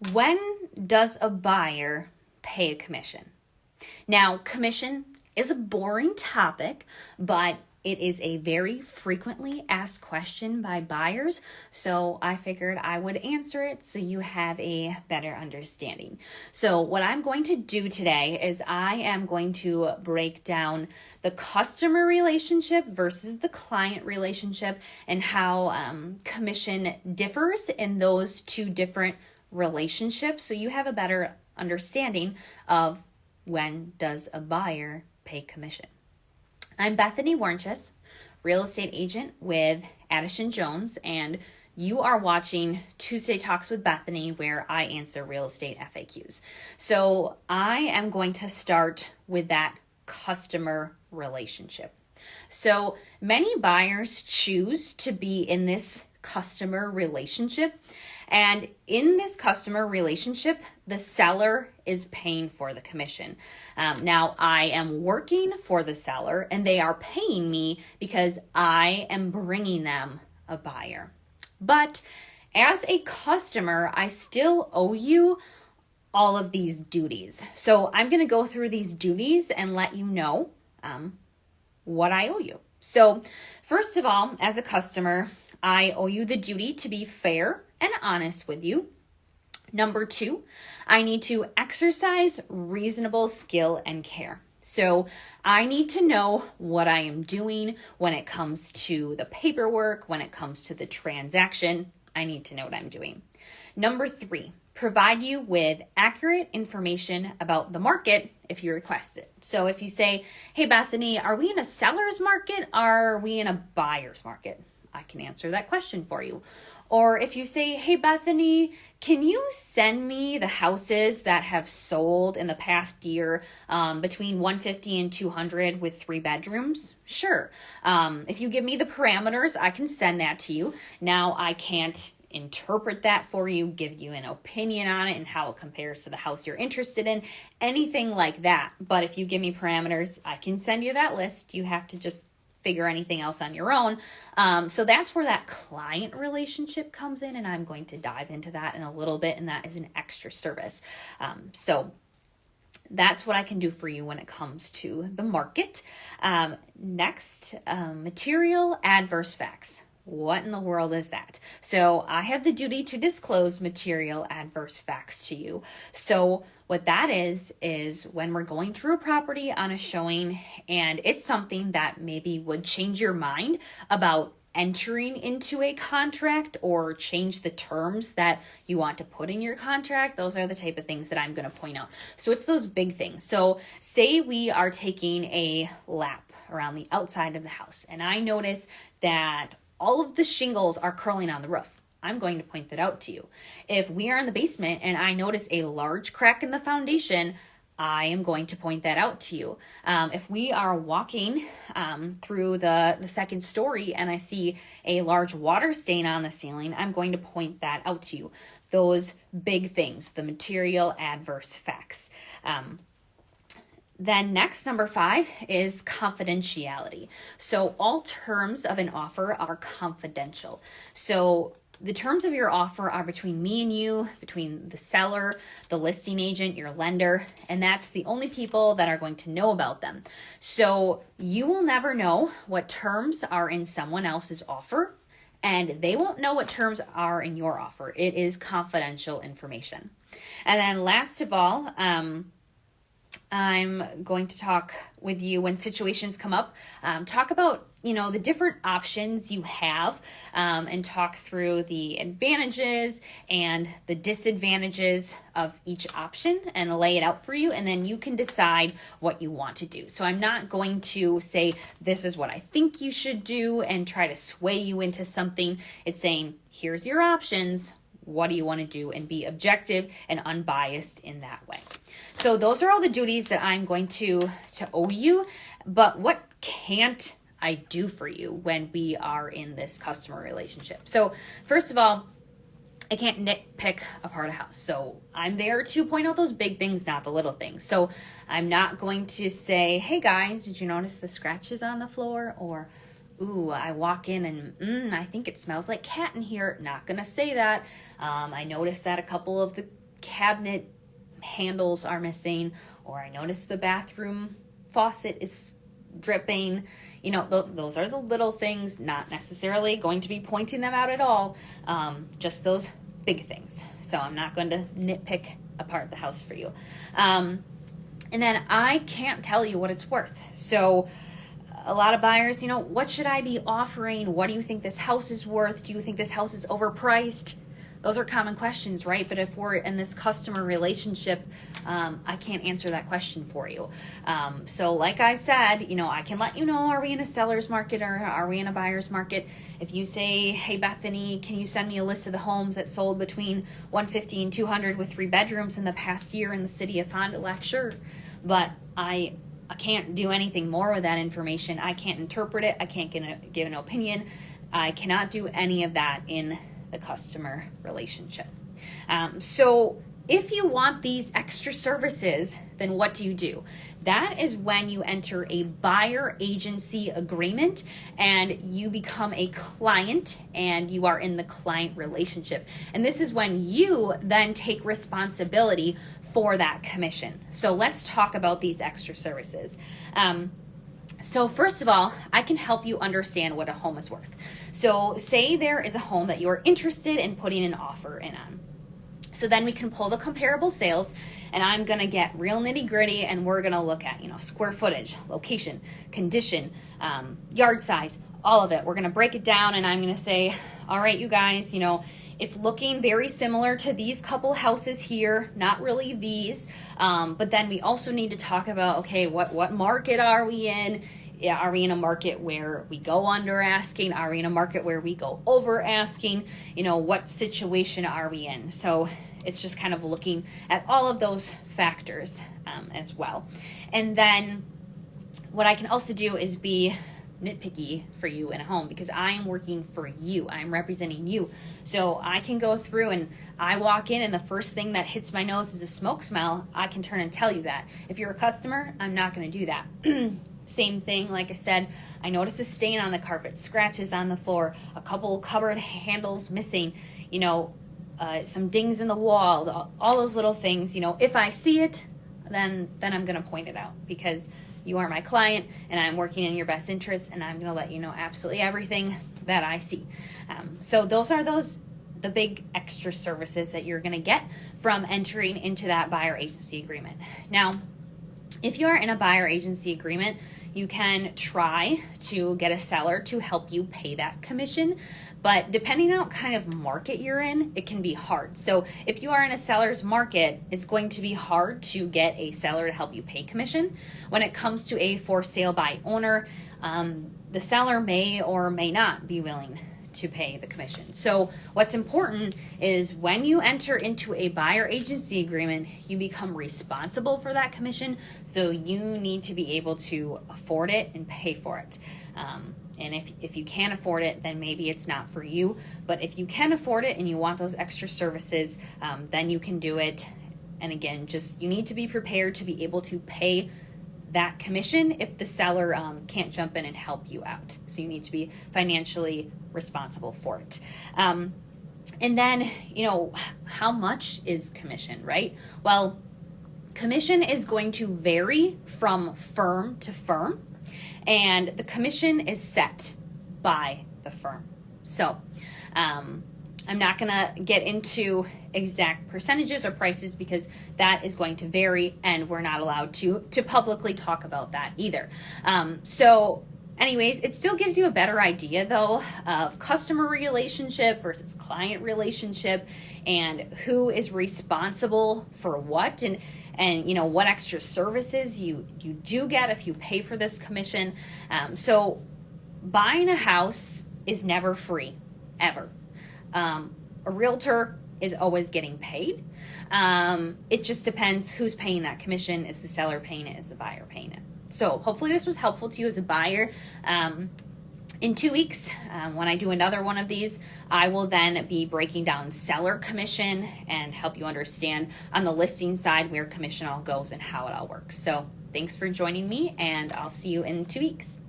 When does a buyer pay a commission? Now, commission is a boring topic, but it is a very frequently asked question by buyers, so I figured I would answer it so you have a better understanding. So what I'm going to do today is I am going to break down the customer relationship versus the client relationship and how commission differs in those two different relationships, so you have a better understanding of when does a buyer pay commission. I'm Bethany Warnches, real estate agent with Addison Jones, and you are watching Tuesday Talks with Bethany, where I answer real estate FAQs. So I am going to start with that customer relationship. So many buyers choose to be in this customer relationship, and in this customer relationship, the seller is paying for the commission. Now, I am working for the seller and they are paying me because I am bringing them a buyer. But as a customer, I still owe you all of these duties. So I'm going to go through these duties and let you know what I owe you. So first of all, as a customer, I owe you the duty to be fair and honest with you. Number 2, I need to exercise reasonable skill and care. So I need to know what I am doing when it comes to the paperwork, when it comes to the transaction. I need to know what I'm doing. Number 3, provide you with accurate information about the market if you request it. So if you say, hey, Bethany, are we in a seller's market? Are we in a buyer's market? I can answer that question for you. Or if you say, hey, Bethany, can you send me the houses that have sold in the past year between 150 and 200 with 3 bedrooms? Sure. If you give me the parameters, I can send that to you. Now, I can't interpret that for you, give you an opinion on it and how it compares to the house you're interested in, anything like that. But if you give me parameters, I can send you that list. You have to just figure anything else on your own. So that's where that client relationship comes in, and I'm going to dive into that in a little bit, and that is an extra service. So that's what I can do for you when it comes to the market. Next, material adverse facts. What in the world is that? So I have the duty to disclose material adverse facts to you. So what that is when we're going through a property on a showing and it's something that maybe would change your mind about entering into a contract or change the terms that you want to put in your contract, those are the type of things that I'm going to point out. So it's those big things. So say we are taking a lap around the outside of the house and I notice that all of the shingles are curling on the roof. I'm going to point that out to you. If we are in the basement and I notice a large crack in the foundation, I am going to point that out to you. If we are walking through the second story and I see a large water stain on the ceiling, I'm going to point that out to you. Those big things, the material adverse facts. Then next, number 5 is confidentiality. So all terms of an offer are confidential. So the terms of your offer are between me and you, between the seller, the listing agent, your lender, and that's the only people that are going to know about them. So you will never know what terms are in someone else's offer, and they won't know what terms are in your offer. It is confidential information. And then last of all, I'm going to talk with you when situations come up, talk about, the different options you have, and talk through the advantages and the disadvantages of each option and lay it out for you. And then you can decide what you want to do. So I'm not going to say, this is what I think you should do and try to sway you into something. It's saying, here's your options. What do you want to do? And be objective and unbiased in that way. So those are all the duties that I'm going to owe you. But what can't I do for you when we are in this customer relationship? So first of all, I can't nitpick apart a house. So I'm there to point out those big things, not the little things. So I'm not going to say, hey guys, did you notice the scratches on the floor? Or, ooh, I walk in and I think it smells like cat in here. Not going to say that. I noticed that a couple of the cabinet handles are missing, or I noticed the bathroom faucet is dripping. You know, those are the little things, not necessarily going to be pointing them out at all, just those big things. So I'm not going to nitpick apart the house for you. And then I can't tell you what it's worth. So a lot of buyers, you know, what should I be offering? What do you think this house is worth? Do you think this house is overpriced? Those are common questions, right? But if we're in this customer relationship, I can't answer that question for you. So like I said, you know, I can let you know, are we in a seller's market or are we in a buyer's market? If you say, hey, Bethany, can you send me a list of the homes that sold between 150 and 200 with 3 bedrooms in the past year in the city of Fond du Lac? Sure. But I can't do anything more with that information. I can't interpret it. I can't give an opinion. I cannot do any of that in the customer relationship. So if you want these extra services, then what do? That is when you enter a buyer agency agreement and you become a client and you are in the client relationship. And this is when you then take responsibility for that commission. So let's talk about these extra services. So first of all, I can help you understand what a home is worth. So say there is a home that you are interested in putting an offer in on. So then we can pull the comparable sales, and I'm going to get real nitty gritty, and we're going to look at, you know, square footage, location, condition, yard size, all of it. We're going to break it down, and I'm going to say, all right, you guys, you know, it's looking very similar to these couple houses here, not really these, but then we also need to talk about, okay, what market are we in? Yeah, are we in a market where we go under asking? Are we in a market where we go over asking? You know, what situation are we in? So it's just kind of looking at all of those factors as well. And then what I can also do is be nitpicky for you in a home, because I am working for you. I'm representing you. So I can go through and I walk in and the first thing that hits my nose is a smoke smell. I can turn and tell you that. If you're a customer, I'm not going to do that. Same thing, like I said, I notice a stain on the carpet, scratches on the floor, a couple cupboard handles missing, you know, some dings in the wall, all those little things. You know, if I see it, then I'm going to point it out, because you are my client and I'm working in your best interest, and I'm going to let you know absolutely everything that I see. So those are the big extra services that you're going to get from entering into that buyer agency agreement. Now, if you are in a buyer agency agreement, you can try to get a seller to help you pay that commission, but depending on what kind of market you're in, it can be hard. So if you are in a seller's market, it's going to be hard to get a seller to help you pay commission. When it comes to a for sale by owner, the seller may or may not be willing to pay the commission. So what's important is when you enter into a buyer agency agreement, you become responsible for that commission. So you need to be able to afford it and pay for it. And if you can't afford it, then maybe it's not for you. But if you can afford it and you want those extra services, then you can do it. And again, just you need to be prepared to be able to pay that commission if the seller can't jump in and help you out. So you need to be financially responsible for it. And then, you know, how much is commission, right? Well, commission is going to vary from firm to firm, and the commission is set by the firm. So I'm not going to get into exact percentages or prices, because that is going to vary and we're not allowed to publicly talk about that either. So anyways, it still gives you a better idea though of customer relationship versus client relationship, and who is responsible for what, and you know what extra services you do get if you pay for this commission. So buying a house is never free, ever. A realtor is always getting paid. It just depends who's paying that commission. Is the seller paying it? Is the buyer paying it? So hopefully this was helpful to you as a buyer. In 2 weeks, when I do another one of these, I will then be breaking down seller commission and help you understand on the listing side where commission all goes and how it all works. So thanks for joining me, and I'll see you in 2 weeks.